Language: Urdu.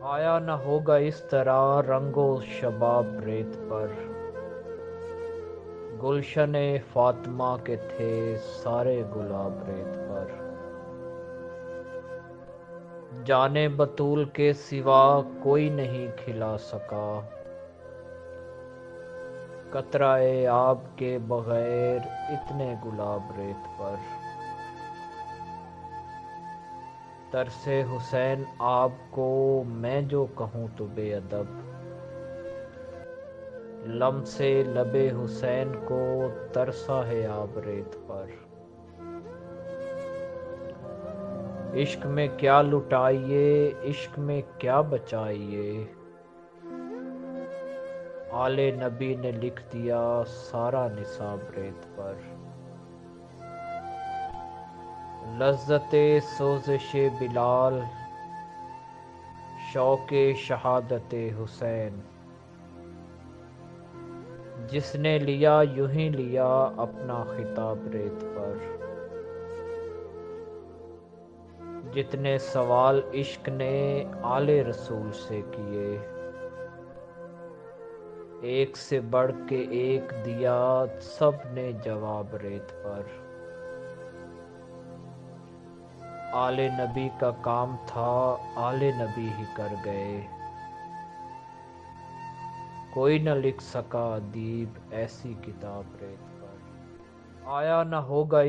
آیا نہ ہوگا اس طرح رنگ و شباب ریت پر، گلشن فاطمہ کے تھے سارے گلاب ریت پر۔ جانے بطول کے سوا کوئی نہیں کھلا سکا، قطرہ آب کے بغیر اتنے گلاب ریت پر۔ ترس حسین آپ کو میں جو کہوں تو بے ادب، لمس لب حسین کو ترسا ہے آب ریت پر۔ عشق میں کیا لٹائیے عشق میں کیا بچائیے، آل نبی نے لکھ دیا سارا نصاب ریت پر۔ لذت سوزش بلال شوق شہادت حسین، جس نے لیا یوں ہی لیا اپنا خطاب ریت پر۔ جتنے سوال عشق نے آل رسول سے کیے، ایک سے بڑھ کے ایک دیا سب نے جواب ریت پر۔ آل نبی کا کام تھا آل نبی ہی کر گئے، کوئی نہ لکھ سکا ادیب ایسی کتاب ریت پر۔ آیا نہ ہوگا